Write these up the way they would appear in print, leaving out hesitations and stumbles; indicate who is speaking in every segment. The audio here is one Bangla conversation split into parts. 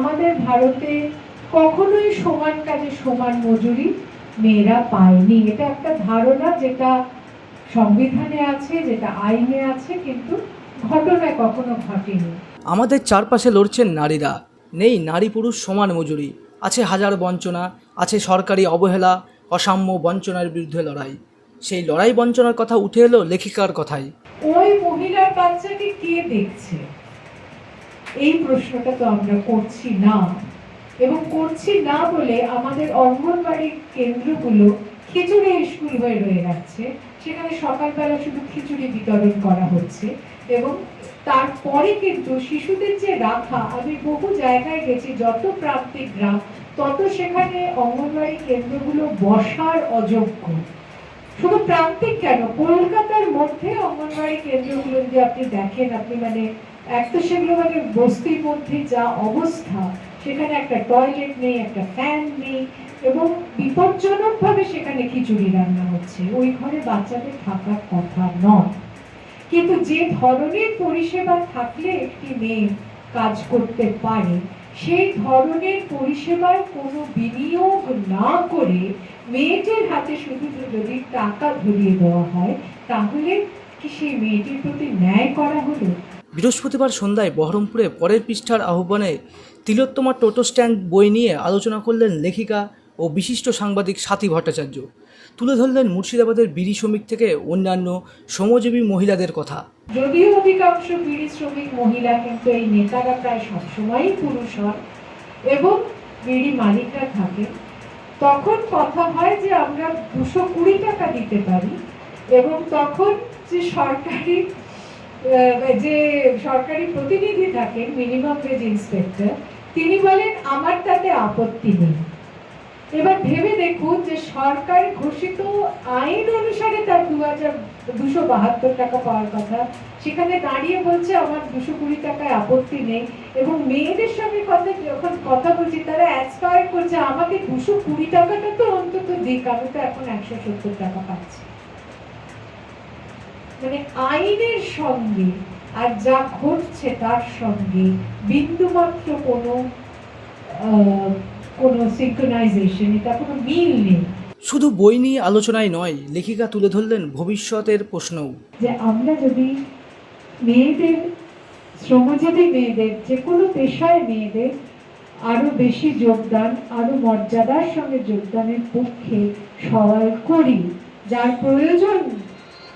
Speaker 1: আমাদের ভারতে কখনোই সমান কাজে সমান মজুরি মেয়েরা পায়নি। এটা একটা ধারণা যেটা সংবিধানে আছে, যেটা আইনে আছে, কিন্তু ঘটনায় কখনো ঘটেনি।
Speaker 2: আমাদের চারপাশে লড়ছেন নারীরা, নেই নারী পুরুষ সমান মজুরি, আছে হাজার বঞ্চনা, আছে সরকারি অবহেলা, অসাম্য বঞ্চনার বিরুদ্ধে লড়াই। সেই লড়াই বঞ্চনার কথা উঠে এলো লেখিকার কথাই।
Speaker 1: ওই মহিলার বাচ্চাকে কে দেখছে, এই প্রশ্নটা তো আমরা করছি না, এবং করছি না বলে আমাদের অঙ্গনবাড়ি কেন্দ্রগুলো খিচুড়ি স্কুল হয়ে রয়ে যাচ্ছে। সেখানে সকালবেলা শুধু খিচুড়ি বিতরণ করা হচ্ছে, এবং তারপরে কিন্তু শিশুদের যে রাখা, আমি বহু জায়গায় গেছি, যত প্রান্তিক গ্রাম তত সেখানে অঙ্গনবাড়ি কেন্দ্রগুলো বসার অযোগ্য। শুধু প্রান্তিক কেন, কলকাতার মধ্যে অঙ্গনবাড়ি কেন্দ্রগুলো যদি আপনি দেখেন, আপনি মানে এক তো সেগুলো মানে বস্তির মধ্যে যা অবস্থা, সেখানে একটা টয়লেট নেই, একটা ফ্যান নেই, এবং বিপজ্জনকভাবে সেখানে খিচুড়ি রান্না হচ্ছে। ওই ঘরে বাচ্চাদের থাকার কথা নয়, কিন্তু যে ধরনের পরিষেবা থাকলে একটি মেয়ে কাজ করতে পারে, সেই ধরনের পরিষেবার কোনো বিনিয়োগ না করে মেয়েটির হাতে শুধু যদি টাকা ধরিয়ে দেওয়া হয়, তাহলে কি সেই মেয়েটির প্রতি ন্যায় করা হলো?
Speaker 2: বৃহস্পতিবার সন্ধ্যায় বহরমপুরে পরের পৃষ্ঠার আহ্বানে তিলোত্তমা টোটো স্ট্যান্ড বই নিয়ে আলোচনা করলেন লেখিকা ও বিশিষ্ট সাংবাদিক স্বাতী ভট্টাচার্য। তুলে ধরলেন মুর্শিদাবাদের বিড়ি শ্রমিক থেকে অন্যান্য শ্রমজীবী মহিলাদের কথা।
Speaker 1: যদিও অধিকাংশ বিড়ি শ্রমিক মহিলা, কিন্তু এই নেতারা প্রায় সবসময়ই পুরুষ হন এবং বিড়ি মালিকরা থাকে। তখন কথা হয় যে আমরা 220 টাকা দিতে পারি, এবং তখন যে সরকারি প্রতিনিধি থাকেন, মিনিমাম ওয়েজ ইন্সপেক্টর, তিনি বলেন আমার তাতে আপত্তি নেই। এবার ভেবে দেখুন যে সরকার ঘোষিত আইন অনুসারে তার 272 টাকা পাওয়ার কথা, সেখানে দাঁড়িয়ে বলছে আমার 220 টাকায় আপত্তি নেই। এবং মেয়েদের সঙ্গে যখন কথা বলছি, তারা অ্যাসপায়ার করছে আমাকে 220 টাকাটা তো অন্তত দিক, আমি তো এখন 170 টাকা পাচ্ছি। মানে আইনের সঙ্গে আর যা ঘটছে তার সঙ্গে বিন্দুমাত্র কোনো সিনক্রোনাইজেশন, এটা কোনো মিল নেই।
Speaker 2: শুধু বই নিয়ে আলোচনায় নয়, লেখিকা তুলে ধরলেন ভবিষ্যতের প্রশ্নও।
Speaker 1: যে আমরা যদি মেয়েদের, শ্রমজীবী মেয়েদের, যে কোনো পেশায় মেয়েদের আরো বেশি যোগদান, আরো মর্যাদার সঙ্গে যোগদানের পক্ষে সহায় করি, যার প্রয়োজন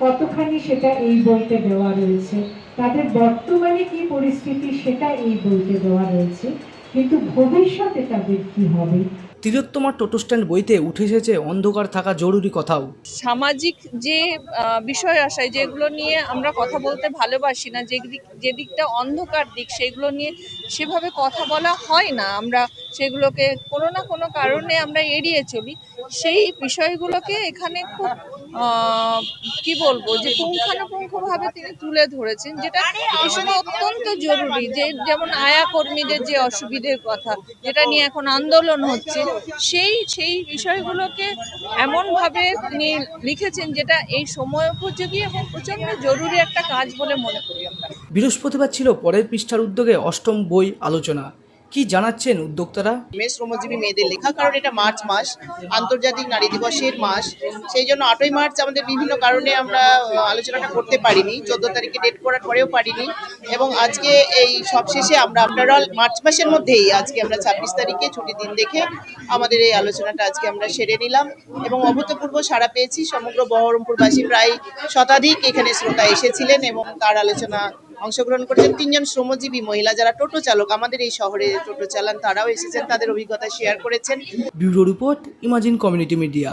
Speaker 1: কতখানি সেটা এই বইতে দেওয়া রয়েছে, তাদের বর্তমানে কি পরিস্থিতি সেটা এই বইতে দেওয়া রয়েছে, কিন্তু ভবিষ্যতে তাদের কি হবে।
Speaker 2: তিলোত্তমা টোটো স্ট্যান্ড বইতে উঠে এসেছে অন্ধকার থাকা জরুরি কথাও।
Speaker 3: সামাজিক যে বিষয় আশায় যেগুলো নিয়ে আমরা কথা বলতে ভালোবাসি না, যে দিকটা অন্ধকার দিক, সেগুলো নিয়ে সেভাবে কথা বলা হয় না, আমরা সেগুলোকে কোনো না কোনো কারণে আমরা এড়িয়ে চলি। সেই বিষয়গুলোকে এখানে খুব কি বলবো, যে পুঙ্খানুপুঙ্খভাবে তিনি তুলে ধরেছেন, যেটা এই সময় অত্যন্ত জরুরি। যেমন আয়া কর্মীদের যে অসুবিধের কথা, যেটা নিয়ে এখন আন্দোলন হচ্ছে, সেই বিষয়গুলোকে এমনভাবে তিনি লিখেছেন যেটা এই সময় উপযোগী এবং প্রচন্ড জরুরি একটা কাজ বলে মনে করি আমরা।
Speaker 2: বৃহস্পতিবার ছিল পরের পৃষ্ঠার উদ্যোগে অষ্টম বই আলোচনা। কি জানাচ্ছেন উদ্যোক্তারা?
Speaker 4: শ্রমজীবী মেয়েদের লেখা, কারণ এটা মার্চ মাস, আন্তর্জাতিক নারী দিবসের মাস, সেই জন্য 8ই মার্চ আমাদের বিভিন্ন কারণে আমরা আলোচনাটা করতে পারিনি, 14 তারিখে ডেট করার পরেও পারিনি, এবং আজকে এই সবশেষে আমরা আফটার অল মার্চ মাসের মধ্যেই আজকে আমরা 26 তারিখে ছুটির দিন দেখে আমাদের এই আলোচনাটা আজকে আমরা সেরে নিলাম, এবং অভূতপূর্ব সাড়া পেয়েছি। সমগ্র বহরমপুরবাসী প্রায় শতাধিক এখানে শ্রোতা এসেছিলেন এবং তার আলোচনা অংশগ্রহণ করেছেন। 3 জন শ্রমজীবী মহিলা যারা টোটো চালক, আমাদের এই শহরে টোটো চালান, তারাও এসেছেন, তাদের অভিজ্ঞতা শেয়ার করেছেন।
Speaker 2: Bureau report, imagine community media.